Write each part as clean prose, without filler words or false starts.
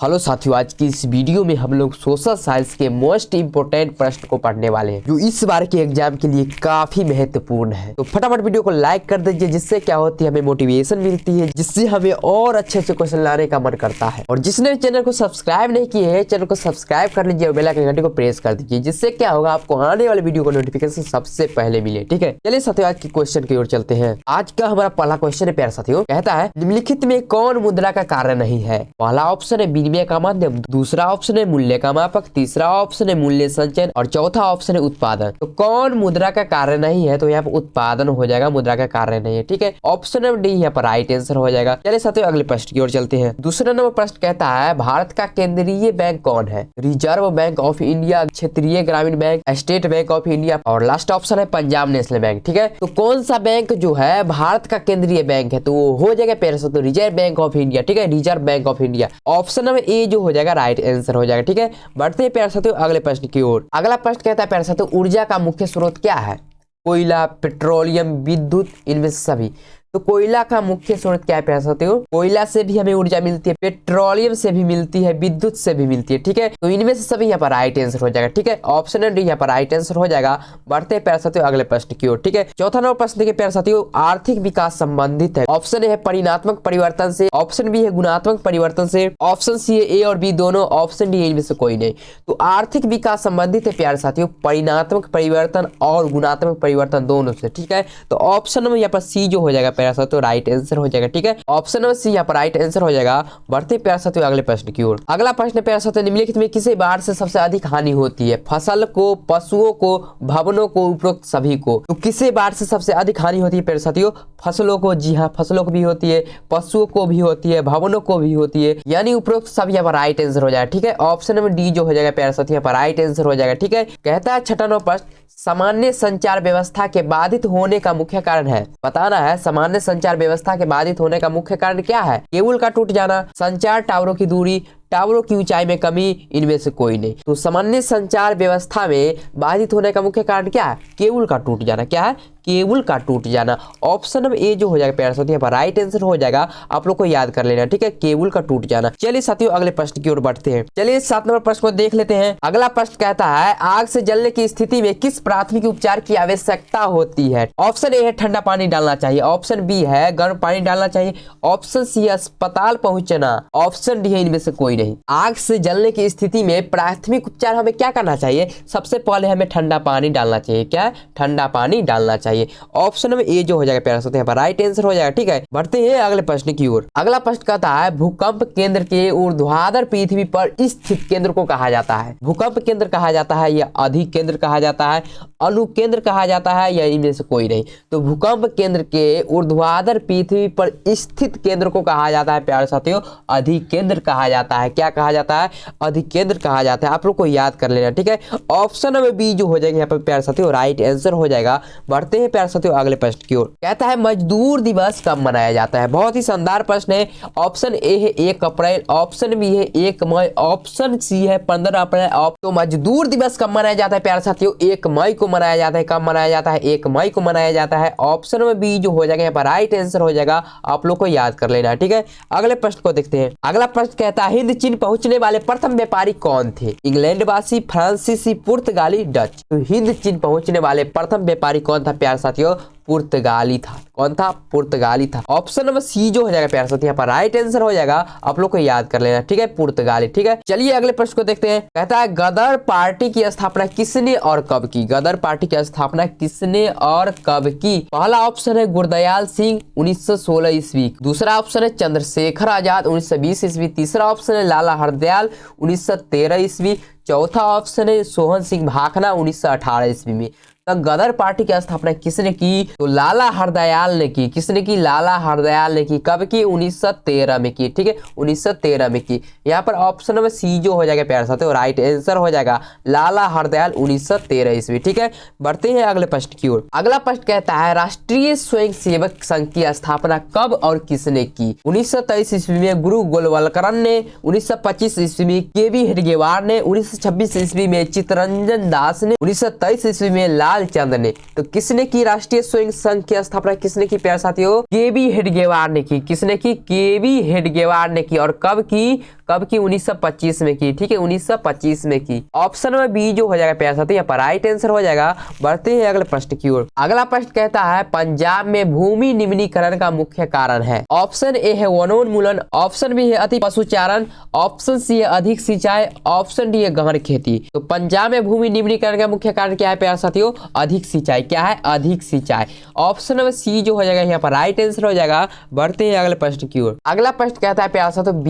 Hello साथियों, आज की इस वीडियो में हम लोग सोशल साइंस के मोस्ट इंपोर्टेंट प्रश्न को पढ़ने वाले हैं जो इस बार के एग्जाम के लिए काफी महत्वपूर्ण है। तो फटाफट वीडियो को लाइक कर दीजिए, जिससे क्या होती है हमें मोटिवेशन मिलती है, जिससे हमें और अच्छे अच्छे क्वेश्चन लाने का मन करता है। और जिसने चैनल को सब्सक्राइब नहीं किए है, चैनल को सब्सक्राइब कर लीजिए और बेल आइकन घंटी को प्रेस कर दीजिए, जिससे क्या होगा आपको आने वाले वीडियो को नोटिफिकेशन सबसे पहले मिले। ठीक है, चलिए साथियों आज के क्वेश्चन की ओर चलते हैं। आज का हमारा पहला क्वेश्चन है प्यारे साथियों, कहता है निम्नलिखित में कौन मुद्रा का कार्य नहीं है। पहला ऑप्शन है विनिमय का माध्यम, दूसरा ऑप्शन है मूल्य का मापक, तीसरा ऑप्शन है मूल्य संचयन और चौथा ऑप्शन है उत्पादन। तो कौन मुद्रा का कार्य नहीं है, तो यहाँ पर उत्पादन हो जाएगा, मुद्रा का कार्य नहीं है। ठीक है, ऑप्शन नंबर डी यहाँ पर राइट आंसर हो जाएगा। चलिए साथियों अगले प्रश्न की ओर चलते हैं। दूसरा नंबर प्रश्न कहता है भारत का केंद्रीय बैंक कौन है। रिजर्व बैंक ऑफ इंडिया, क्षेत्रीय ग्रामीण bank, state bank of India और लास्ट ऑप्शन है पंजाब नेशनल बैंक। ठीक है, तो कौन सा बैंक जो है भारत का केंद्रीय बैंक है, तो वो हो जाएगा प्यारे साथियों रिजर्व बैंक ऑफ इंडिया। ठीक है, reserve bank of India, option number A जो हो जाएगा राइट आंसर हो जाएगा। ठीक है, बढ़ते हैं प्यारे साथियों अगले प्रश्न की ओर। अगला प्रश्न कहता है प्यारे साथियों ऊर्जा का मुख्य स्रोत क्या है। कोयला, पेट्रोलियम, विद्युत, इनमें से सभी। तो कोयला का मुख्य स्रोत क्या है प्यारे साथियों, कोयला से भी हमें ऊर्जा मिलती है, पेट्रोलियम से भी मिलती है, विद्युत से भी मिलती है। ठीक है, तो इनमें से सभी यहाँ पर राइट आंसर हो जाएगा। ठीक है, ऑप्शन डी यहाँ पर राइट आंसर हो जाएगा। बढ़ते हैं प्यारे साथियों अगले प्रश्न की ओर। ठीक है, चौथा नंबर प्रश्न देखिए प्यारे साथियों, आर्थिक विकास संबंधित है। ऑप्शन ए है परिणात्मक परिवर्तन से, ऑप्शन बी है गुणात्मक परिवर्तन से, ऑप्शन सी है ए और बी दोनों, ऑप्शन डी इनमें से कोई नहीं। तो आर्थिक विकास संबंधित है प्यारे साथियों परिणात्मक परिवर्तन और गुणात्मक परिवर्तन दोनों से। ठीक है, तो ऑप्शन नंबर यहाँ पर सी जो हो जाएगा प्यारे साथियों राइट आंसर हो जाएगा। ठीक है, ऑप्शन नंबर सी यहाँ पर राइट आंसर हो जाएगा। बढ़ते प्यारे साथियों अगले प्रश्न की ओर। अगला प्रश्न प्यारे साथियों निम्नलिखित में किसे बाढ़ से सबसे अधिक हानि होती है। फसल को, पशुओं को, भवनों को, उपरोक्त सभी को। तो किसे बाढ़ से सबसे अधिक हानि होती है प्यारे साथियों, फसलों को। जी हाँ, फसलों को भी होती है, पशुओं को भी होती है, भवनों को भी होती है, यानी उपरोक्त सभी यहाँ पर राइट आंसर हो जाएगा। ठीक है, ऑप्शन नंबर डी जो हो जाएगा प्यारे साथियों यहाँ पर राइट आंसर हो जाएगा। ठीक है, कहता है छठा नंबर प्रश्न सामान्य संचार व्यवस्था के बाधित होने का मुख्य कारण है। बताना है सामान्य संचार व्यवस्था के बाधित होने का मुख्य कारण क्या है। केबल का टूट जाना, संचार टावरों की दूरी, टावरों की ऊंचाई में कमी, इनमें से कोई नहीं। तो सामान्य संचार व्यवस्था में बाधित होने का मुख्य कारण क्या है, केबल का टूट जाना। क्या है, केबल का टूट जाना। ऑप्शन नंबर ए जो हो जाएगा प्यारे साथियों यहाँ पर राइट आंसर हो जाएगा, आप लोग को याद कर लेना। ठीक है, केबल का टूट जाना। चलिए साथियों अगले प्रश्न की ओर बढ़ते हैं। चलिए 7 नंबर प्रश्न को देख लेते हैं। अगला प्रश्न कहता है आग से जलने की स्थिति में किस प्राथमिक उपचार की आवश्यकता होती है। ऑप्शन ए है ठंडा पानी डालना चाहिए, ऑप्शन बी है गर्म पानी डालना चाहिए, ऑप्शन सी है अस्पताल पहुंचना, ऑप्शन डी है इनमें से कोई नहीं। आग से जलने की स्थिति में प्राथमिक उपचार हमें क्या करना चाहिए, सबसे पहले हमें ठंडा पानी डालना चाहिए। क्या है, ठंडा पानी डालना चाहिए। ऑप्शन नंबर ए जो हो जाएगा प्यारे साथियों यहाँ पर राइट आंसर हो जाएगा। ठीक है, बढ़ते हैं अगले प्रश्न की ओर। अगला प्रश्न कहता है भूकंप केंद्र के ऊर्ध्वाधर पृथ्वी पर स्थित केंद्र को कहा जाता है। भूकंप केंद्र कहा जाता है या अधिक केंद्र कहा जाता है, अनुकेंद्र कहा जाता है या इनमें से कोई नहीं। तो भूकंप केंद्र के ऊर्ध्वाधर पृथ्वी पर स्थित केंद्र को कहा जाता है प्यारे साथियों अधिक केंद्र कहा जाता है। क्या कहा जाता है, अधिक केंद्र कहा जाता है, आप लोग को याद कर लेना। ठीक है, ऑप्शन नंबर बी जो हो जाएगा यहाँ पर प्यारे साथियों राइट आंसर हो जाएगा। बढ़ते हैं प्यारे साथियों अगले प्रश्न की ओर। कहता है मजदूर दिवस कब मनाया जाता है। बहुत ही शानदार प्रश्न है। ऑप्शन ए है 1 अप्रैल, ऑप्शन बी है 1 मई, ऑप्शन सी है 15 अप्रैल। तो मजदूर दिवस कब मनाया जाता है प्यारे साथियों, 1 मई को मनाया जाता है। कब मनाया जाता है, 1 मई को मनाया जाता है। ऑप्शन नंबर बी जो हो जाएगा यहाँ पर राइट आंसर हो जाएगा, आप लोग को याद कर लेना। ठीक है, अगले प्रश्न को देखते हैं। अगला प्रश्न कहता है हिंद चीन पहुंचने वाले प्रथम व्यापारी कौन थे। इंग्लैंड वासी, फ्रांसीसी, पुर्तगाली, डच। तो हिंद चीन पहुंचने वाले प्रथम व्यापारी कौन था प्यारे साथियों, पुर्तगाली था। कौन था, पुर्तगाली था। ऑप्शन नंबर सी जो हो जाएगा प्यारे साथियों यहाँ पर राइट आंसर हो जाएगा, आप लोग को याद कर लेना। ठीक है, पुर्तगाली। ठीक है, चलिए अगले प्रश्न को देखते हैं। कहता है गदर पार्टी की स्थापना किसने और कब की। गदर पार्टी की स्थापना किसने और कब की। पहला ऑप्शन है गुरदयाल सिंह 1916 ईस्वी, दूसरा ऑप्शन है चंद्रशेखर आजाद 1920 ईस्वी, तीसरा ऑप्शन है लाला हरदयाल 1913 ईस्वी, चौथा ऑप्शन है सोहन सिंह भाखना 1918 ईस्वी में। तो गदर पार्टी की स्थापना किसने की, तो लाला हरदयाल ने की। किसने की, लाला हरदयाल ने की। कब की, 1913 में की। ठीक है, 1913 में की। यहाँ पर ऑप्शन नंबर सी जो हो जाएगा प्यारे साथियों राइट आंसर हो जाएगा, लाला हरदयाल 1913 ईस्वी। ठीक है, बढ़ते हैं अगले प्रश्न की ओर। अगला प्रश्न कहता है राष्ट्रीय स्वयंसेवक संघ की स्थापना कब और किसने की। 1923 ईस्वी में गुरु गोलवलकरन ने, 1925 ईस्वी में केवी हेडगेवार ने, 1926 ईस्वी में चित्तरंजन दास ने, 1923 ईस्वी में लाल लाल चंद ने। तो किसने की राष्ट्रीय स्वयं संघ की स्थापना किसने की प्यारे साथियों? केबी हेडगेवार ने की। किसने की? केबी हेडगेवार ने की। और कब की? 1925 में की। ठीक है, 1925 में की। ऑप्शन में बी जो हो जाएगा प्यारे साथियों यहाँ पर राइट आंसर हो जाएगा। बढ़ते हैं अगले प्रश्न की ओर। अगला प्रश्न कहता है पंजाब में भूमि निम्नीकरण का मुख्य कारण है। ऑप्शन ए है वनोन्मूलन, ऑप्शन बी है अति पशुचारण, ऑप्शन सी है अधिक सिंचाई, ऑप्शन डी है गहन खेती। तो पंजाब में भूमि निम्नीकरण का मुख्य कारण क्या है प्यारे साथियों? अधिक सिंचाई। क्या है? अधिक सिंचाई। ऑप्शन नंबर सी जो हो जाएगा यहाँ पर राइट आंसर हो जाएगा। बढ़ते हैं अगले प्रश्न की ओर। अगला प्रश्न कहता है प्यारे साथियों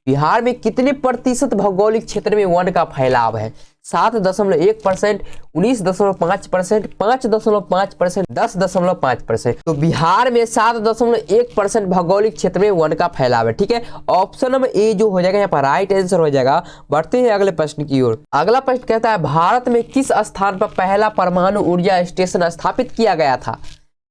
बिहार में कितने प्रतिशत भौगोलिक क्षेत्र में वन का फैलाव है? 7.1%, 19.5%, 5.5%, 10.5%। तो बिहार में 7.1% भौगोलिक क्षेत्र में वन का फैलाव है। ठीक है, ऑप्शन नंबर ए जो हो जाएगा यहाँ पर राइट आंसर हो जाएगा। बढ़ते हैं अगले प्रश्न की ओर। अगला प्रश्न कहता है भारत में किस स्थान पर पहला परमाणु ऊर्जा स्टेशन स्थापित किया गया था?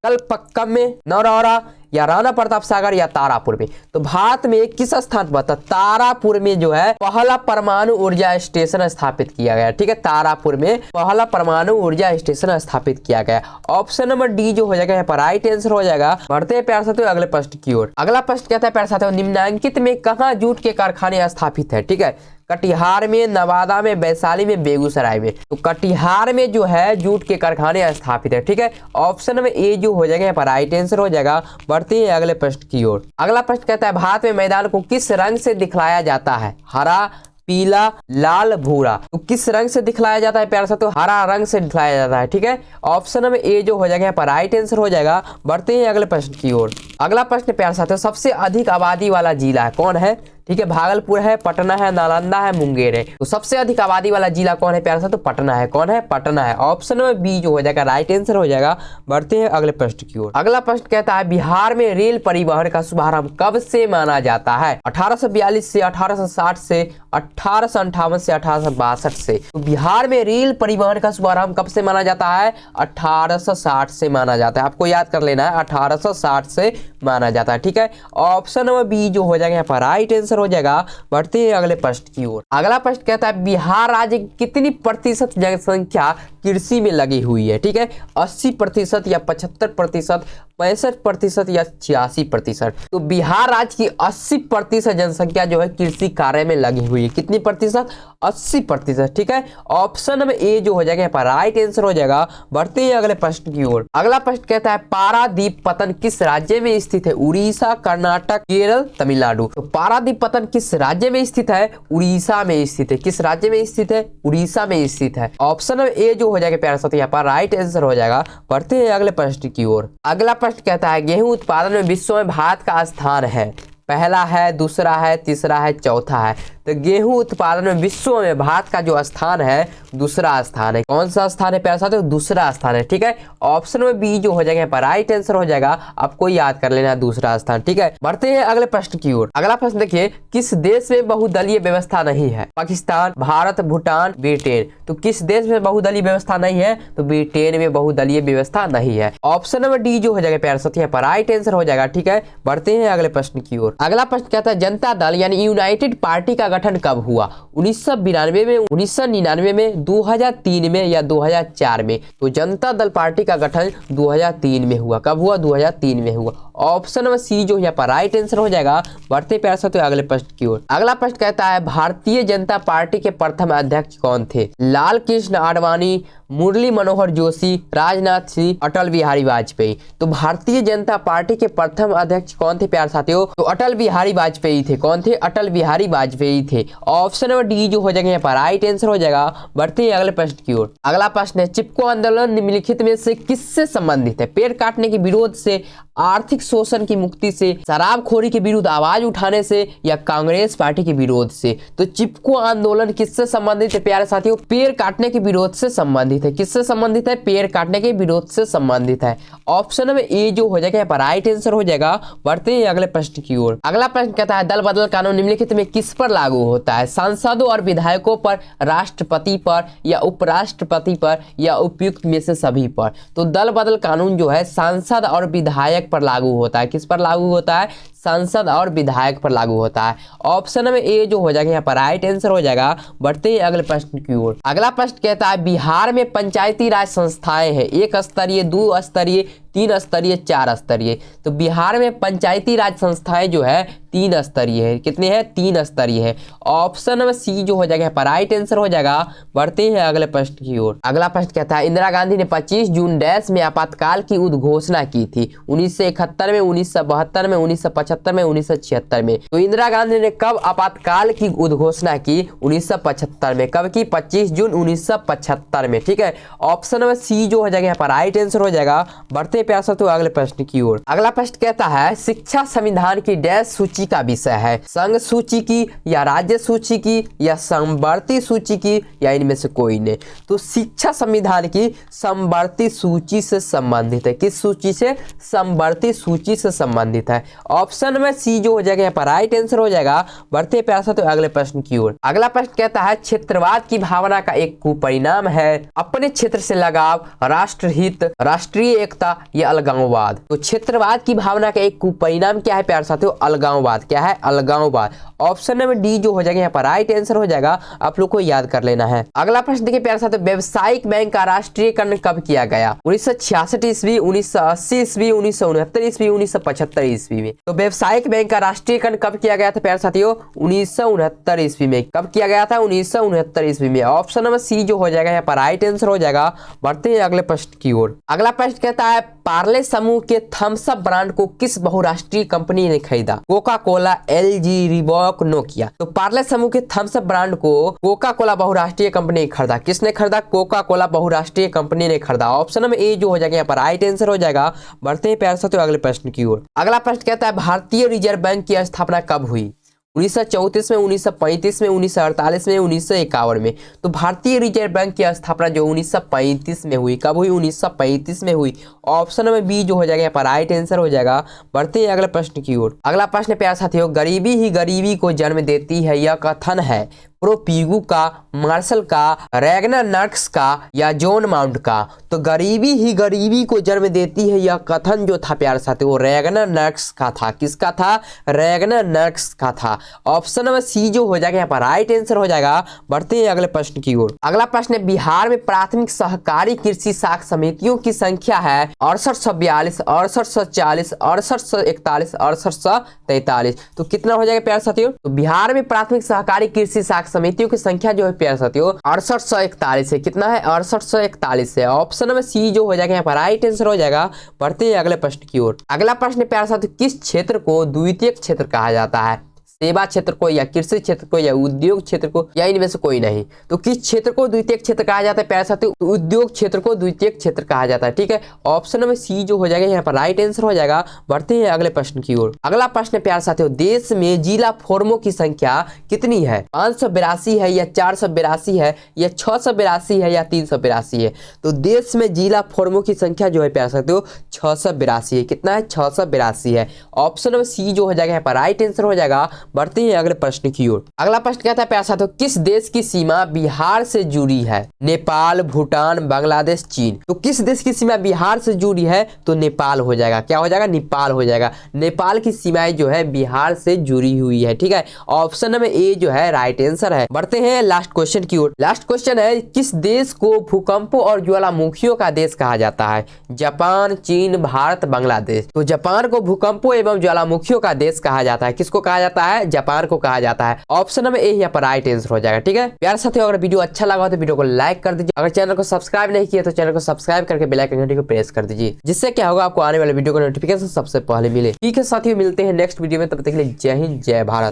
कलपक्कम में, नौरौरा या राणा प्रताप सागर या तारापुर में? तो भारत में किस स्थान पर? तारापुर में जो है पहला परमाणु ऊर्जा स्टेशन स्थापित किया गया। ठीक है, तारापुर में पहला परमाणु ऊर्जा स्टेशन स्थापित किया गया। ऑप्शन नंबर डी जो हो जाएगा यहाँ पर राइट आंसर हो जाएगा। बढ़ते हैं प्यारे साथियों अगले प्रश्न की ओर। अगला प्रश्न कहता है प्यारे साथियों निम्नांकित में कहाँ जूट के कारखाने स्थापित है? ठीक है, कटिहार में, नवादा में, वैशाली में, बेगूसराय में। तो कटिहार में जो है जूट के कारखाने स्थापित है। ठीक है, ऑप्शन में ए जो हो जाएगा यहाँ पर राइट आंसर हो जाएगा। बढ़ते हैं अगले प्रश्न की ओर। अगला प्रश्न कहता है भारत में मैदान को किस रंग से दिखलाया जाता है? हरा, पीला, लाल, भूरा। तो किस रंग से दिखलाया जाता है प्यारे साथियों? हरा रंग से दिखलाया जाता है। ठीक है, ऑप्शन में ए जो हो जाएगा यहाँ पर राइट आंसर हो जाएगा। बढ़ते हैं अगले प्रश्न की ओर। अगला प्रश्न प्यारे साथियों सबसे अधिक आबादी वाला जिला कौन है? ठीक है, भागलपुर है, पटना है, नालंदा है, मुंगेर है। तो सबसे अधिक आबादी वाला जिला कौन है प्यारे साथियों? पटना है। कौन है? पटना है। ऑप्शन में बी जो हो जाएगा राइट आंसर हो जाएगा। बढ़ते हैं अगले प्रश्न की ओर। अगला प्रश्न कहता है बिहार में रेल परिवहन का शुभारंभ कब से माना जाता है? 1842 से, 1860 से, 1858 से, 1862 से। तो बिहार में रेल परिवहन का शुभारंभ कब से माना जाता है? 1860 से माना जाता है। आपको याद कर लेना है 1860 से माना जाता है। ठीक है, ऑप्शन नंबर बी जो हो जाएगा यहाँ पर राइट आंसर हो जाएगा। बढ़ते हैं अगले प्रश्न की ओर। अगला प्रश्न कहता है बिहार राज्य की कितनी प्रतिशत जनसंख्या कृषि में लगी हुई है? ठीक है, 80% या 75%, 65% या 86%। तो बिहार राज्य की 80% जनसंख्या जो है कृषि कार्य में लगी हुई है। कितनी प्रतिशत? 80%। ठीक है, ऑप्शन में ए जो हो जाएगा यहाँ पर राइट आंसर हो जाएगा। बढ़ते हैं अगले प्रश्न की ओर। अगला प्रश्न कहता है पारादीप पतन किस राज्य में स्थित है? उड़ीसा, कर्नाटक, केरल, तमिलनाडु। तो पारादीप पतन किस राज्य में स्थित है? उड़ीसा में स्थित है। किस राज्य में स्थित है? उड़ीसा में स्थित है। ऑप्शन में ए जो हो जाएगा प्यारे साथियों यहाँ पर राइट आंसर हो जाएगा। बढ़ते हैं अगले प्रश्न की ओर। अगला प्रश्न कहता है गेहूं उत्पादन में विश्व में भारत का स्थान है? पहला है, दूसरा है, तीसरा है, चौथा है। तो गेहूं उत्पादन में विश्व में भारत का जो स्थान है दूसरा स्थान है। कौन सा स्थान है प्यारे साथियों? दूसरा स्थान है। ठीक है, ऑप्शन में बी जो हो जाएगा यहाँ पर राइट आंसर हो जाएगा। आपको याद कर लेना है दूसरा स्थान। ठीक है, बढ़ते हैं अगले प्रश्न की ओर। अगला प्रश्न देखिए किस देश में बहुदलीय व्यवस्था नहीं है? पाकिस्तान, भारत, भूटान, ब्रिटेन। तो किस देश में बहुदलीय व्यवस्था नहीं है? तो ब्रिटेन में बहुदलीय व्यवस्था नहीं है। ऑप्शन नंबर डी जो हो जाएगा प्यारे साथियों यहाँ पर राइट आंसर हो जाएगा। ठीक है, बढ़ते हैं अगले प्रश्न की ओर। अगला प्रश्न कहता है जनता दल यानी यूनाइटेड पार्टी का गठन कब हुआ? 1992 में, 1999 में, 2003 में या 2004 में? तो जनता दल पार्टी का गठन 2003 में हुआ। कब हुआ? 2003 में हुआ। ऑप्शन नंबर सी जो यहाँ पर राइट आंसर हो जाएगा। बढ़ते प्यारे साथियों अगले प्रश्न की ओर। अगला प्रश्न कहता है भारतीय जनता पार्टी के प्रथम अध्यक्ष कौन थे? लाल कृष्ण आडवाणी, मुरली मनोहर जोशी, राजनाथ सिंह, अटल बिहारी वाजपेयी। तो भारतीय जनता पार्टी के प्रथम अध्यक्ष कौन थे प्यारे साथियों? तो अटल बिहारी वाजपेयी थे। कौन थे? अटल बिहारी वाजपेयी थे। ऑप्शन नंबर डी जो हो जाएगा यहाँ पर राइट आंसर हो जाएगा। बढ़ते हैं अगले प्रश्न की ओर। अगला प्रश्न है चिपको आंदोलन निम्नलिखित में से किससे संबंधित है? पेड़ काटने के विरोध से, आर्थिक शोषण की मुक्ति से, शराबखोरी के विरुद्ध आवाज उठाने से या कांग्रेस पार्टी के विरोध से? तो चिपको आंदोलन किससे संबंधित है प्यारे साथियों? पेड़ काटने के विरोध से संबंधित है। किससे संबंधित है? पेड़ काटने के विरोध से संबंधित है। ऑप्शन में ए जो हो जाएगा यहाँ पर राइट आंसर हो जाएगा। बढ़ते हैं अगले प्रश्न की ओर। अगला प्रश्न कहता है दल बदल कानून निम्नलिखित में किस पर लागू होता है? सांसदों और विधायकों पर, राष्ट्रपति पर या उपराष्ट्रपति पर या उपयुक्त में से सभी पर? तो दल बदल कानून जो है सांसद और विधायक पर लागू होता है। किस पर लागू होता है? सांसद और विधायक पर लागू होता है। ऑप्शन नंबर ए जो हो जाएगा यहाँ पर राइट आंसर हो जाएगा। बढ़ते हैं अगले प्रश्न की ओर। अगला प्रश्न कहता है बिहार में पंचायती राज संस्थाएं हैं, 1 स्तरीय, 2 स्तरीय, 3 स्तरीय, 4 स्तरीय। तो बिहार में पंचायती राज संस्थाएं जो है 3 स्तरीय है। कितने हैं? 3 स्तरीय है। ऑप्शन नंबर सी जो हो जाएगा यहाँ पर राइट आंसर हो जाएगा। बढ़ते हैं अगले प्रश्न की ओर। अगला प्रश्न कहता है इंदिरा गांधी ने 25 जून डैश में आपातकाल की उद्घोषणा की थी, 1971 में, 1972 में, 1975 में, 1976 में। तो इंदिरा गांधी ने कब आपातकाल की उद्घोषणा की? 1975 में। कब की? 25 जून 1975 में। ठीक है, ऑप्शन नंबर सी जो हो जाएगा यहाँ पर राइट आंसर हो जाएगा। बढ़ते प्यार से तो अगले प्रश्न की ओर। अगला प्रश्न कहता है शिक्षा संविधान की डैश सूची का विषय है, संघ सूची की या राज्य सूची की या समवर्ती सूची की या इनमें से कोई नहीं। तो शिक्षा संविधान की समवर्ती सूची से संबंधित है। किस सूची से? समवर्ती सूची से संबंधित है। ऑप्शन में सी जो हो जाएगा यहाँ पर राइट आंसर हो जाएगा। बढ़ते प्यार से तो अगले प्रश्न की ओर। अगला प्रश्न कहता है क्षेत्रवाद की भावना का एक कुपरिणाम है अपने क्षेत्र से लगाव, राष्ट्रहित, राष्ट्रीय एकता या अलगाववाद। तो क्षेत्रवाद की भावना का एक कुपरिणाम क्या है प्यार साथियों? अलगाववाद। क्या है? अलगाववाद। ऑप्शन नंबर डी जो हो जाएगा यहाँ पर राइट आंसर हो जाएगा। आप लोग को याद कर लेना है। अगला प्रश्न देखिए प्यार साथियों व्यावसायिक बैंक का राष्ट्रीयकरण कब किया गया? 1966 ईस्वी, 1980 ईस्वी, 1969 ईस्वी, 1975 ईस्वी में। तो व्यावसायिक बैंक का राष्ट्रीयकरण कब किया गया था प्यार साथियों? 1969 ईस्वी में। कब किया गया था? 1969 ईस्वी में। ऑप्शन नंबर सी जो हो जाएगा यहाँ पर राइट आंसर हो जाएगा। बढ़ते हैं अगले प्रश्न की ओर। अगला प्रश्न कहता है पार्ले समूह के थम्स अप ब्रांड को किस बहुराष्ट्रीय कंपनी ने खरीदा? Coca Cola, LG, Reebok, Nokia. तो पार्ले समूह के थम्स अप ब्रांड को कोका कोला बहुराष्ट्रीय कंपनी ने खरीदा। किसने खरीदा? कोका कोला बहुराष्ट्रीय कंपनी ने खरीदा। ऑप्शन नंबर ए जो हो जाएगा यहाँ पर राइट आंसर हो जाएगा। बढ़ते हैं प्यार साथियों अगले प्रश्न की ओर। अगला प्रश्न कहता है भारतीय रिजर्व बैंक की स्थापना कब हुई? 1934 में, 1935 में, 1948 में, 1951 में। तो भारतीय रिजर्व बैंक की स्थापना जो 1935 में हुई। कब हुई? 1935 में हुई। ऑप्शन नंबर बी जो हो जाएगा यहाँ पर राइट आंसर हो जाएगा। बढ़ते हैं अगले प्रश्न की ओर। अगला प्रश्न प्यार साथियों गरीबी ही गरीबी को जन्म देती है यह कथन है प्रोपिगू का, मार्शल का, रैगनर नर्क्स का या जॉन माउंट का? तो गरीबी ही गरीबी को जन्म देती है यह कथन जो था प्यार साथियों वो रैगनर नर्क्स का था। किसका था? रैगनर नर्क्स का था। ऑप्शन नंबर सी जो हो जाएगा यहाँ पर राइट आंसर हो जाएगा। बढ़ते हैं अगले प्रश्न की ओर। अगला प्रश्न है बिहार में प्राथमिक सहकारी कृषि साख समितियों की संख्या है 6842, 6840, 6841, 6843। तो कितना हो जाएगा प्यार साथियों? तो बिहार में प्राथमिक सहकारी कृषि साख समितियों की संख्या जो है प्यार साथियों 6841 है। कितना है? 6841 है। ऑप्शन नंबर सी जो हो जाएगा यहाँ पर राइट आंसर हो जाएगा। बढ़ते हैं अगले प्रश्न की ओर। अगला प्रश्न प्यार साथियों किस क्षेत्र को द्वितीयक क्षेत्र कहा जाता है? सेवा क्षेत्र को या कृषि क्षेत्र को या उद्योग क्षेत्र को या इनमें से कोई नहीं। तो किस क्षेत्र को द्वितीयक क्षेत्र कहा जाता है प्यारे साथियों? तो उद्योग क्षेत्र को द्वितीयक क्षेत्र कहा जाता है। ठीक है, ऑप्शन नंबर सी जो हो जाएगा यहाँ पर राइट आंसर हो जाएगा। बढ़ते हैं अगले प्रश्न की ओर। अगला प्रश्न प्यारे साथियों देश में जिला फोरमों की संख्या कितनी है? 582 है या 482 है या 682 है या 382 है? तो देश में जिला फोरमों की संख्या जो है प्यारे साथियों 682 है। कितना है? 682 है। ऑप्शन नंबर सी जो हो जाएगा यहाँ पर राइट आंसर हो जाएगा। बढ़ते हैं अगले प्रश्न की ओर। अगला प्रश्न कहता है प्यारे साथियों किस देश की सीमा बिहार से जुड़ी है? नेपाल, भूटान, बांग्लादेश, चीन। तो किस देश की सीमा बिहार से जुड़ी है? तो नेपाल हो जाएगा। क्या हो जाएगा? नेपाल हो जाएगा। नेपाल की सीमाएं जो है बिहार से जुड़ी हुई है। ठीक है, ऑप्शन नंबर ए जो है राइट आंसर है। बढ़ते हैं लास्ट क्वेश्चन की ओर। लास्ट क्वेश्चन है किस देश को भूकंपों और ज्वालामुखियों का देश कहा जाता है? जापान, चीन, भारत, बांग्लादेश। तो जापान को भूकंपों एवं ज्वालामुखियों का देश कहा जाता है। किसको कहा जाता है? जापान को कहा जाता है। ऑप्शन नंबर ए यहाँ पर राइट आंसर हो जाएगा। ठीक है प्यारे साथियों अगर वीडियो अच्छा लगा तो वीडियो को लाइक कर दीजिए। अगर चैनल को सब्सक्राइब नहीं किया तो चैनल को सब्सक्राइब करके बेल आइकन घंटी को प्रेस कर दीजिए, जिससे क्या होगा आपको आने वाले वीडियो का नोटिफिकेशन सबसे पहले मिले। ठीक है साथियों मिलते हैं नेक्स्ट वीडियो में, तब तक के लिए जय हिंद जय भारत।